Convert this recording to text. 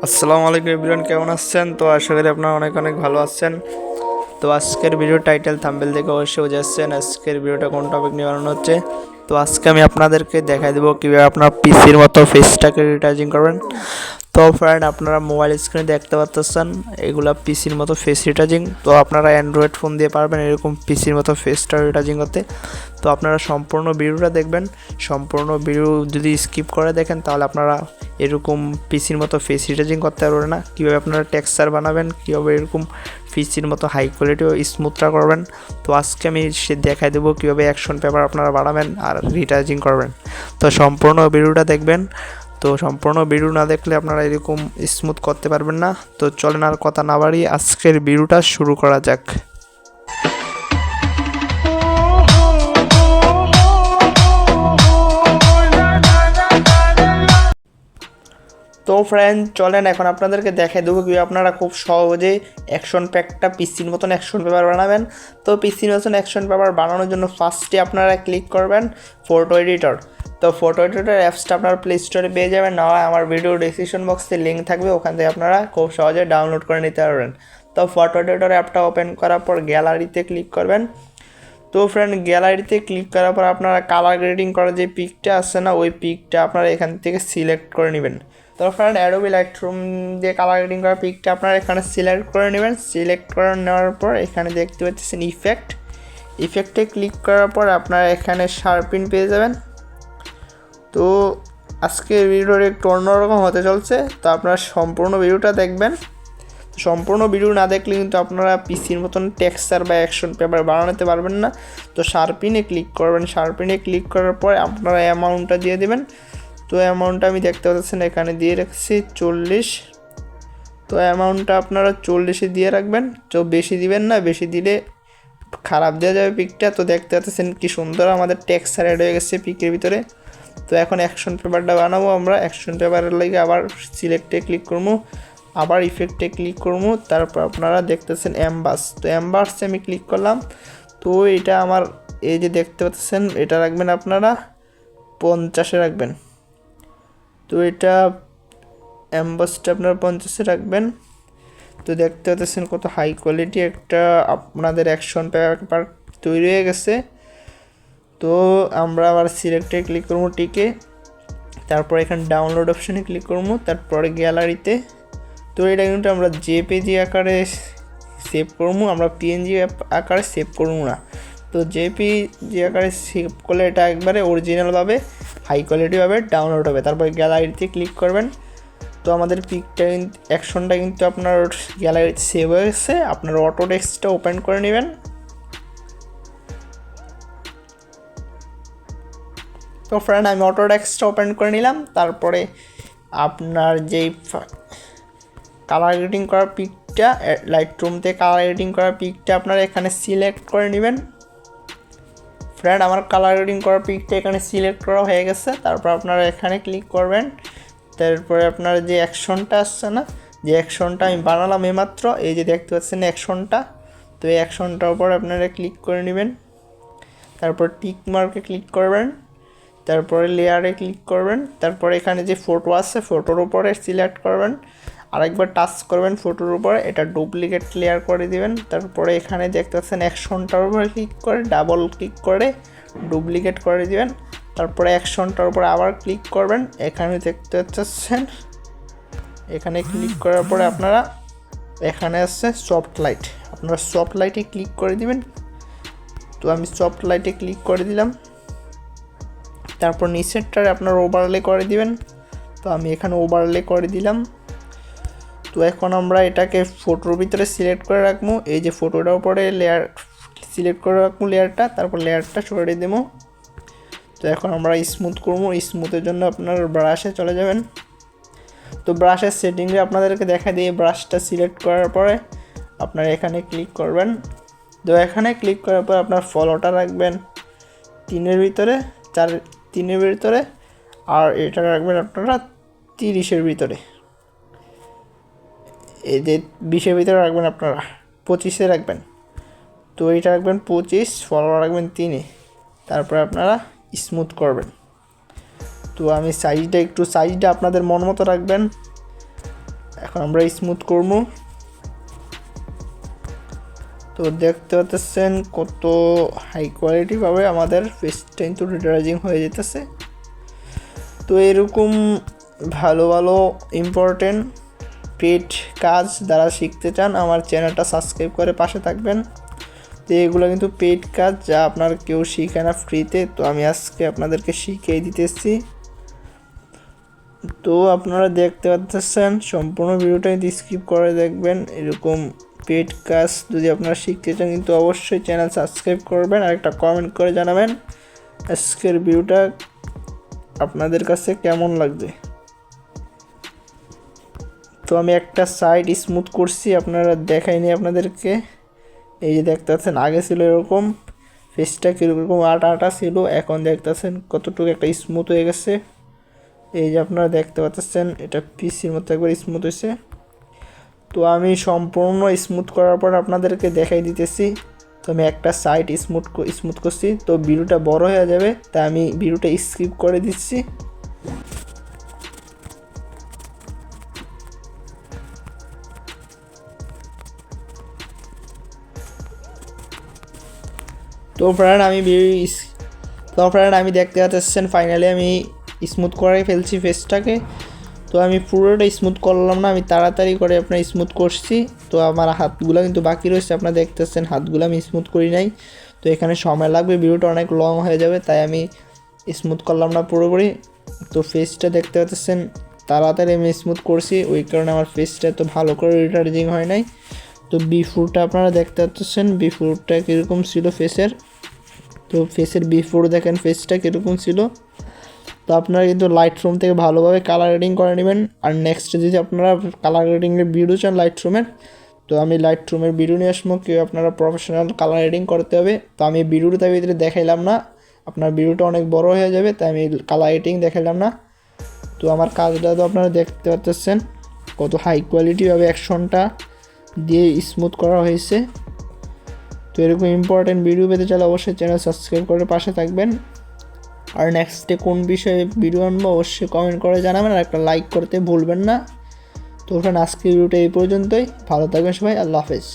আসসালামু আলাইকুম এভরিওয়ান, কেমন আছেন? তো আশা করি আপনারা অনেক অনেক ভালো আছেন। তো আজকের ভিডিও টাইটেল থাম্বনেল দেখে অবশ্যই বুঝে যাচ্ছেন আজকের ভিডিওটা কোন টপিক নিয়ে বানানো হচ্ছে। তো আজকে আমি আপনাদেরকে দেখাই দেবো কীভাবে আপনার পিসির মতো ফেসটাকে রিটাচিং করবেন। তো ফ্রেন্ড, আপনারা মোবাইল স্ক্রিনে দেখতে পাচ্ছেন এগুলা পিসির মতো ফেস রিটাচিং। তো আপনারা অ্যান্ড্রয়েড ফোন দিয়ে পারবেন এরকম পিসির মতো ফেসটা রিটাচিং করতে। তো আপনারা সম্পূর্ণ ভিডিওটা দেখবেন। সম্পূর্ণ ভিডিও যদি স্কিপ করে দেখেন তাহলে আপনারা এরকম পিসির মতো ফেস রিটাচিং করতে পারবেন না। কীভাবে আপনারা টেক্সচার বানাবেন, কীভাবে এরকম পিসির মতো হাই কোয়ালিটি ও স্মুথটা করবেন। তো আজকে আমি দেখাই দেবো কীভাবে অ্যাকশন পেপার আপনারা বানাবেন আর রিটাচিং করবেন। তো সম্পূর্ণ ভিডিওটা দেখবেন। তো সম্পূর্ণ ভিডিও না দেখলে আপনারা এরকম স্মুথ করতে পারবেন না। তো চলেন আর কথা না বাড়িয়ে আজকের ভিডিওটা শুরু করা যাক। তো ফ্রেন্ড, চলেন এখন আপনাদেরকে দেখাই দেবো কীভাবে আপনারা খুব সহজে অ্যাকশন প্যাকটা পিসির মতন অ্যাকশন পেপার বানাবেন। তো পিসির মতন অ্যাকশন পেপার বানানোর জন্য ফার্স্টে আপনারা ক্লিক করবেন ফটো এডিটর। তো ফটো এডিটর অ্যাপসটা আপনারা প্লে স্টোরে পেয়ে যাবেন, না হয় আমার ভিডিও ডিসক্রিপশন বক্সে লিঙ্ক থাকবে, ওখান থেকে আপনারা খুব সহজে ডাউনলোড করে নিতে পারবেন। তো ফটো এডিটর অ্যাপটা ওপেন করার পর গ্যালারিতে ক্লিক করবেন। তো ফ্রেন্ড, গ্যালারিতে ক্লিক করার পর আপনারা কালার গ্রেডিং করার যে পিকটা আছে না, ওই পিকটা আপনারা এখান থেকে সিলেক্ট করে নেবেন। তো ফ্রেন্ড, অ্যাডোবি লাইটরুম দিয়ে কালার গ্রেডিং করার পিকটা আপনারা এখানে সিলেক্ট করে নেবেন। সিলেক্ট করে নেওয়ার পর এখানে দেখতে পাচ্ছেন ইফেক্টে ক্লিক করার পর আপনারা এখানে শার্পিন পেয়ে যাবেন। তো আজকের ভিডিওর একটু অন্যরকম হতে চলছে, তো আপনারা সম্পূর্ণ ভিডিওটা দেখবেন। সম্পূর্ণ ভিডিও না দেখলে কিন্তু আপনারা পিসির মতন টেক্সচার বা অ্যাকশন পেপার বানাতে পারবেন না। তো শার্পিনে ক্লিক করবেন। শার্পিনে ক্লিক করার পর আপনারা অ্যামাউন্টটা দিয়ে দেবেন। তো অ্যামাউন্টটা আমি দেখতে পাচ্ছেন এখানে দিয়ে রাখছি 40। তো অ্যামাউন্টটা আপনারা 40-এ দিয়ে রাখবেন। তো বেশি দিবেন না, বেশি দিলে খারাপ দেওয়া যাবে পিকটা। তো দেখতে পাচ্ছেন কি সুন্দর আমাদের টেক্সচার অ্যাড হয়ে গেছে পিকের ভিতরে। তো এখন অ্যাকশন পেপারটা বানাবো আমরা। অ্যাকশন পেপারের লাগে আবার সিলেক্টে ক্লিক করবো, আবার ইফেক্টে ক্লিক করবো, তারপর আপনারা দেখতেছেন অ্যাম্বাস। তো অ্যাম্বাসে আমি ক্লিক করলাম। তো এটা আমার এই যে দেখতে পাচ্ছেন এটা রাখবেন আপনারা 50-এ রাখবেন। তো এটা অ্যাম্বাসটা আপনারা 50-এ রাখবেন। তো দেখতে পাচ্ছেন কত হাই কোয়ালিটি একটা আপনাদের অ্যাকশন পেপার তৈরি হয়ে গেছে। তো আমরা আবার সিলেক্টে ক্লিক করবো টিকে, তারপর এখানে ডাউনলোড অপশানে ক্লিক করবো, তারপরে গ্যালারিতে। তো এটা কিন্তু আমরা জেপিজি আকারে সেভ করবো, আমরা পিএনজি আকারে সেভ করবো না। তো জেপিজি আকারে সেভ করলে এটা একবারে অরিজিনালভাবে হাই কোয়ালিটিভাবে ডাউনলোড হবে। তারপরে গ্যালারিতে ক্লিক করবেন। তো আমাদের পিকটা কিন্তু অ্যাকশনটা কিন্তু আপনার গ্যালারিতে সেভ হয়ে গেছে। আপনার অটোডেস্কটা ওপেন করে নেবেন। তো ফ্রেন্ড, আমি অটোডেস্কটা ওপেন করে নিলাম। তারপরে আপনার যেই কালার গ্রেডিং করার পিকটা লাইটরুমতে কালার গ্রেডিং করার পিকটা আপনারা এখানে সিলেক্ট করে নেবেন। ফ্রেন্ড, আমার কালার গ্রেডিং করার পিকটা এখানে সিলেক্ট করা হয়ে গেছে। তারপর আপনারা এখানে ক্লিক করবেন। তারপরে আপনার যে অ্যাকশনটা আসছে না, যে অ্যাকশনটা আমি বানালাম এইমাত্র, এই যে দেখতে পাচ্ছেন অ্যাকশনটা। তো এই অ্যাকশনটার উপর আপনারা ক্লিক করে নেবেন। তারপর টিক মার্কে ক্লিক করবেন। তারপরে লেয়ারে ক্লিক করবেন। তারপরে এখানে যে ফটো আছে ফটোর উপরে সিলেক্ট করবেন, আরেকবার টাচ করবেন ফটোর উপরে, এটা ডুপ্লিকেট লেয়ার করে দিবেন। তারপরে এখানে দেখতে পাচ্ছেন অ্যাকশনটার উপরে ক্লিক করে ডাবল ক্লিক করে ডুপ্লিকেট করে দিবেন। তারপরে অ্যাকশনটার উপরে আবার ক্লিক করবেন। এখানে দেখতে পাচ্ছেন, এখানে ক্লিক করার পরে আপনারা এখানে আসছে সফট লাইট, আপনারা সফট লাইটে ক্লিক করে দিবেন। তো আমি সফট লাইটে ক্লিক করে দিলাম। তারপর নিচেরটারে আপনার ওভারলে করে দিবেন। তো আমি এখানে ওভারলে করে দিলাম। তো এখন আমরা এটাকে ফটোর ভিতরে সিলেক্ট করে রাখবো। এই যে ফটোটার উপরে লেয়ার সিলেক্ট করে রাখবো লেয়ারটা, তারপর লেয়ারটা সরিয়ে দেবো। তো এখন আমরা স্মুথ করবো। স্মুথের জন্য আপনার ব্রাশে চলে যাবেন। তো ব্রাশের সেটিংয়ে আপনাদেরকে দেখা দিয়ে ব্রাশটা সিলেক্ট করার পরে আপনারা এখানে ক্লিক করবেন। তো এখানে ক্লিক করার পর আপনার ফলোটা রাখবেন 3-এর ভিতরে, 3-এর ভিতরে, আর এটা রাখবেন আপনারা 30-এর ভিতরে। এই যে 20-এর ভিতরে রাখবেন আপনারা 25-এ রাখবেন। তো এইটা রাখবেন 25, ফলোয়ার রাখবেন 3-এ। তারপরে আপনারা স্মুথ করবেন। তো আমি সাইজটা আপনাদের মন মতো রাখবেন। এখন আমরা স্মুথ করব। তো দেখতে পাচ্ছেন কত হাই কোয়ালিটি ভাবে আমাদের ফেসটা কিন্তু রিডারাইজিং হয়ে যেতেছে। তো এরকম ভালো ভালো ইম্পর্টেন্ট পেড কাজ যারা শিখতে চান আমার চ্যানেলটা সাবস্ক্রাইব করে পাশে থাকবেন। তো এগুলো কিন্তু পেড কাজ যা আপনার কেউ শিখে না ফ্রিতে, তো আমি আজকে আপনাদেরকে শিখিয়ে দিতেছি। তো আপনারা দেখতে পাচ্ছেন সম্পূর্ণ ভিডিওটা কিন্তু স্কিপ করে দেখবেন। এরকম পেড কাজ যদি আপনারা শিখতে চান কিন্তু অবশ্যই চ্যানেল সাবস্ক্রাইব করবেন আর একটা কমেন্ট করে জানাবেন আজকের ভিডিওটা আপনাদের কাছে কেমন লাগবে। তো আমি একটা সাইড স্মুথ করছি, আপনারা দেখাইনি আপনাদেরকে। এই যে দেখতে পাচ্ছেন আগে ছিল এরকম ফেসটা কীরকম আটা আটা ছিল, এখন দেখতেছেন কতটুকু একটা স্মুথ হয়ে গেছে। এই যে আপনারা দেখতে পাচ্ছেন এটা পিসির মতো একবার স্মুথ হয়েছে। তো আমি সম্পূর্ণ স্মুথ করার পর আপনাদেরকে দেখাই দিতেছি। তো আমি একটা সাইড স্মুথ করছি, তো ভিডিওটা বড় হয়ে যাবে তাই আমি ভিডিওটা স্কিপ করে দিচ্ছি। তো ফ্রেন্ড আমি দেখতে পাচ্ছেন ফাইনালি আমি স্মুথ করে ফেলছি ফেসটাকে। তো আমি পুরোটা স্মুথ করলাম না, আমি তাড়াতাড়ি করে আপনার স্মুথ করছি। তো আমার হাতগুলো কিন্তু বাকি রয়েছে, আপনারা দেখতেছেন হাতগুলো আমি স্মুথ করি নাই। তো এখানে সময় লাগবে, ভিডিওটা অনেক লং হয়ে যাবে তাই আমি স্মুথ করলাম না পুরোপুরি। তো ফেসটা দেখতে পাচ্ছেন তাড়াতাড়ি আমি স্মুথ করছি, ওই কারণে আমার ফেসটা তো ভালো করে রিটার্জিং হয় নাই। তো বিফোরটা আপনারা দেখতে পাচ্ছেন বিফোরটা কীরকম ছিল ফেসের। তো ফেসের বিফোর দেখেন ফেসটা কীরকম ছিল। তো আপনারা কিন্তু লাইট রুম থেকে ভালোভাবে কালার গ্রেডিং করে নেবেন। আর নেক্সট যদি আপনারা কালার গ্রেডিংয়ের ভিডিও চান লাইট রুমের, তো আমি লাইট রুমের ভিডিও নিয়ে আসবো, কেউ আপনারা প্রফেশনাল কালার গ্রেডিং করতে হবে। তো আমি ভিডিওটা ভিতরে দেখাইলাম না, আপনার ভিডিওটা অনেক বড় হয়ে যাবে তাই আমি কালার গ্রেডিং দেখাইলাম না। তো আমার কাজটা তো আপনারা দেখতে পাচ্ছেন কত হাই কোয়ালিটিভাবে অ্যাকশনটা দিয়ে স্মুথ করা হয়েছে। তো এরকম ইম্পর্টেন্ট ভিডিও পেতে চাইলে অবশ্যই চ্যানেল সাবস্ক্রাইব করে পাশে থাকবেন। আর নেক্সটে কোন বিষয়ে ভিডিও আনবো অবশ্যই কমেন্ট করে জানাবেন আর একটা লাইক করতে ভুলবেন না। তো ফ্রেন্ড আজকের ভিডিওটা এই পর্যন্তই, ভালো থাকবেন সবাই, আল্লাহ হাফেজ।